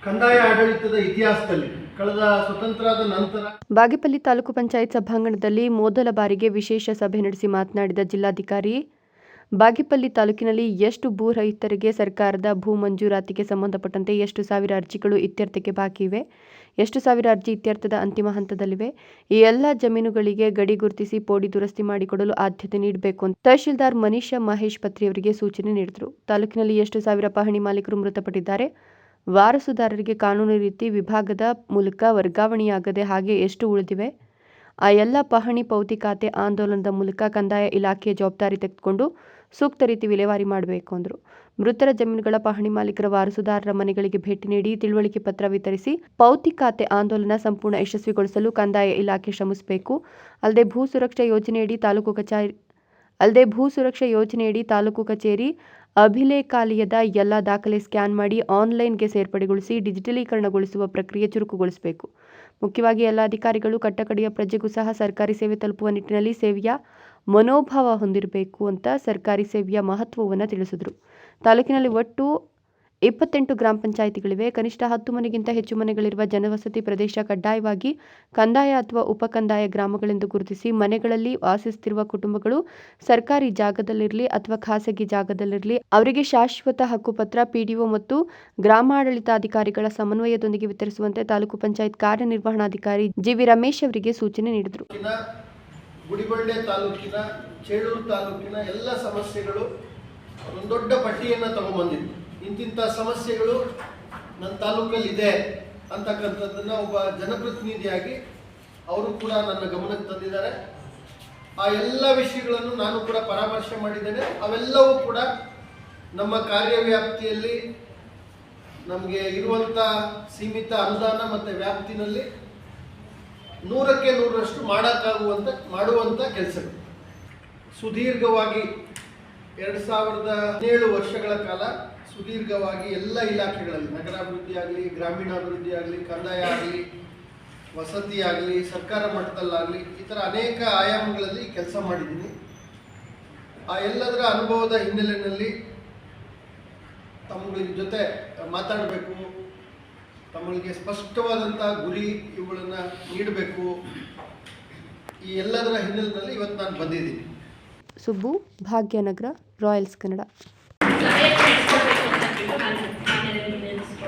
ಕಂದಾಯ ಆಡಳಿತದ ಇತಿಹಾಸದಲ್ಲಿ ಕಳೆದ ಸ್ವತಂತ್ರದ ನಂತರ ಬಾಗೇಪಲ್ಲಿ ತಾಲೂಕು ಪಂಚಾಯತ್ ಸಭಾಂಗಣದಲ್ಲಿ ಮೊದಲ ಬಾರಿಗೆ ವಿಶೇಷ ಸಭೆ ನಡೆಸಿ ಮಾತನಾಡಿದ ಜಿಲ್ಲಾಧಿಕಾರಿ, ಬಾಗೇಪಲ್ಲಿ ತಾಲೂಕಿನಲ್ಲಿ ಎಷ್ಟು ಭೂ ರಹಿತರಿಗೆ ಸರ್ಕಾರದ ಭೂ ಮಂಜೂರಾತಿಗೆ ಸಂಬಂಧಪಟ್ಟಂತೆ ಎಷ್ಟು ಸಾವಿರ ಅರ್ಜಿಗಳು ಇತ್ಯರ್ಥಕ್ಕೆ ಬಾಕಿ ಇವೆ, ಎಷ್ಟು ಸಾವಿರ ಅರ್ಜಿ ಇತ್ಯರ್ಥದ ಅಂತಿಮ ಹಂತದಲ್ಲಿವೆ, ಈ ಎಲ್ಲ ಜಮೀನುಗಳಿಗೆ ಗಡಿ ಗುರುತಿಸಿ ಪೋಡಿ ದುರಸ್ತಿ ಮಾಡಿಕೊಡಲು ಆದ್ಯತೆ ನೀಡಬೇಕು ಅಂತ ತಹಶೀಲ್ದಾರ್ ಮನೀಷಾ ಮಹೇಶ್ ಪತ್ರಿಯವರಿಗೆ ಸೂಚನೆ ನೀಡಿದರು. ತಾಲೂಕಿನಲ್ಲಿ ಎಷ್ಟು ಸಾವಿರ ಪಹಣಿ ಮಾಲೀಕರು ಮೃತಪಟ್ಟಿದ್ದಾರೆ, ವಾರಸುದಾರರಿಗೆ ಕಾನೂನು ರೀತಿ ವಿಭಾಗದ ಮೂಲಕ ವರ್ಗಾವಣೆಯಾಗದೆ ಹಾಗೆ ಎಷ್ಟು ಉಳಿದಿವೆ, ಆ ಎಲ್ಲ ಪಹಣಿ ಪೌತಿ ಖಾತೆ ಆಂದೋಲನದ ಮೂಲಕ ಕಂದಾಯ ಇಲಾಖೆಯ ಜವಾಬ್ದಾರಿ ತೆಗೆದುಕೊಂಡು ಸೂಕ್ತ ರೀತಿ ವಿಲೇವಾರಿ ಮಾಡಬೇಕು ಅಂದರು. ಮೃತರ ಜಮೀನುಗಳ ಪಹಣಿ ಮಾಲೀಕರ ವಾರಸುದಾರರ ಮನೆಗಳಿಗೆ ಭೇಟಿ ನೀಡಿ ತಿಳುವಳಿಕೆ ಪತ್ರ ವಿತರಿಸಿ ಪೌತಿ ಖಾತೆ ಆಂದೋಲನ ಸಂಪೂರ್ಣ ಯಶಸ್ವಿಗೊಳಿಸಲು ಕಂದಾಯ ಇಲಾಖೆ ಶ್ರಮಿಸಬೇಕು. ಅಲ್ಲದೆ ಭೂ ಸುರಕ್ಷಾ ಯೋಜನೆಯಡಿ ತಾಲೂಕು ಕಚೇರಿ ಅಭಿಲೇಖಾಲಯದ ಎಲ್ಲ ದಾಖಲೆ ಸ್ಕ್ಯಾನ್ ಮಾಡಿ ಆನ್ಲೈನ್ಗೆ ಸೇರ್ಪಡೆಗೊಳಿಸಿ ಡಿಜಿಟಲೀಕರಣಗೊಳಿಸುವ ಪ್ರಕ್ರಿಯೆ ಚುರುಕುಗೊಳಿಸಬೇಕು. ಮುಖ್ಯವಾಗಿ ಎಲ್ಲ ಅಧಿಕಾರಿಗಳು ಕಟ್ಟಕಡೆಯ ಪ್ರಜೆಗೂ ಸಹ ಸರ್ಕಾರಿ ಸೇವೆ ತಲುಪುವ ನಿಟ್ಟಿನಲ್ಲಿ ಸೇವೆಯ ಮನೋಭಾವ ಹೊಂದಿರಬೇಕು ಅಂತ ಸರ್ಕಾರಿ ಸೇವೆಯ ಮಹತ್ವವನ್ನು ತಿಳಿಸಿದರು. ತಾಲೂಕಿನಲ್ಲಿ ಒಟ್ಟು 28 ಗ್ರಾಮ ಪಂಚಾಯಿತಿಗಳಿವೆ. ಕನಿಷ್ಠ 10 ಮನೆಗಿಂತ ಹೆಚ್ಚು ಮನೆಗಳಿರುವ ಜನವಸತಿ ಪ್ರದೇಶ ಕಡ್ಡಾಯವಾಗಿ ಕಂದಾಯ ಅಥವಾ ಉಪಕಂದಾಯ ಗ್ರಾಮಗಳೆಂದು ಗುರುತಿಸಿ ಮನೆಗಳಲ್ಲಿ ವಾಸಿಸುತ್ತಿರುವ ಕುಟುಂಬಗಳು ಸರ್ಕಾರಿ ಜಾಗದಲ್ಲಿರಲಿ ಅಥವಾ ಖಾಸಗಿ ಜಾಗದಲ್ಲಿರಲಿ ಅವರಿಗೆ ಶಾಶ್ವತ ಹಕ್ಕುಪತ್ರ ಪಿಡಿಒ ಮತ್ತು ಗ್ರಾಮಾಡಳಿತಾಧಿಕಾರಿಗಳ ಸಮನ್ವಯದೊಂದಿಗೆ ವಿತರಿಸುವಂತೆ ತಾಲೂಕು ಪಂಚಾಯತ್ ಕಾರ್ಯನಿರ್ವಹಣಾಧಿಕಾರಿ ಜಿವಿ ರಮೇಶ್ ಅವರಿಗೆ ಸೂಚನೆ ನೀಡಿದರು. ಗುಡಿಬಂಡೆ ತಾಲೂಕಿನ ಚೇಳೂರು ತಾಲೂಕಿನ ಎಲ್ಲ ಸಮಸ್ಯೆಗಳು ಒಂದು ದೊಡ್ಡ ಪಟ್ಟಿಯನ್ನು ತಗೊಂಡ್ಬಂದಿದ್ದು, ಇಂತಿಂಥ ಸಮಸ್ಯೆಗಳು ನನ್ನ ತಾಲೂಕಲ್ಲಿ ಇದೆ ಅಂತಕ್ಕಂಥದ್ದನ್ನು ಒಬ್ಬ ಜನಪ್ರತಿನಿಧಿಯಾಗಿ ಅವರು ಕೂಡ ನನ್ನ ಗಮನಕ್ಕೆ ತಂದಿದ್ದಾರೆ. ಆ ಎಲ್ಲ ವಿಷಯಗಳನ್ನು ನಾನು ಕೂಡ ಪರಾಮರ್ಶೆ ಮಾಡಿದ್ದೇನೆ. ಅವೆಲ್ಲವೂ ಕೂಡ ನಮ್ಮ ಕಾರ್ಯವ್ಯಾಪ್ತಿಯಲ್ಲಿ ನಮಗೆ ಇರುವಂಥ ಸೀಮಿತ ಅನುದಾನ ಮತ್ತು ವ್ಯಾಪ್ತಿನಲ್ಲಿ 100ಕ್ಕೆ 100ರಷ್ಟು ಮಾಡುವಂಥ ಕೆಲಸಗಳು. ಸುದೀರ್ಘವಾಗಿ 2017 ವರ್ಷಗಳ ಕಾಲ ಸುದೀರ್ಘವಾಗಿ ಎಲ್ಲ ಇಲಾಖೆಗಳಲ್ಲಿ ನಗರಾಭಿವೃದ್ಧಿ ಆಗಲಿ, ಗ್ರಾಮೀಣಾಭಿವೃದ್ಧಿ ಆಗಲಿ, ಕಂದಾಯ ಆಗಲಿ, ವಸತಿ ಆಗಲಿ, ಸರ್ಕಾರ ಮಟ್ಟದಲ್ಲಾಗಲಿ ಈ ಥರ ಅನೇಕ ಆಯಾಮಗಳಲ್ಲಿ ಕೆಲಸ ಮಾಡಿದ್ದೀನಿ. ಆ ಎಲ್ಲದರ ಅನುಭವದ ಹಿನ್ನೆಲೆಯಲ್ಲಿ ತಮ್ಮ ಜೊತೆ ಮಾತಾಡಬೇಕು, ತಮಗೆ ಸ್ಪಷ್ಟವಾದಂಥ ಗುರಿ ಇವುಗಳನ್ನು ನೀಡಬೇಕು, ಈ ಎಲ್ಲದರ ಹಿನ್ನೆಲೆಯಲ್ಲಿ ಇವತ್ತು ನಾನು ಬಂದಿದ್ದೀನಿ. ಸುಬ್ಬು, ಭಾಗ್ಯನಗರ, ರಾಯಲ್ಸ್ ಕನ್ನಡ.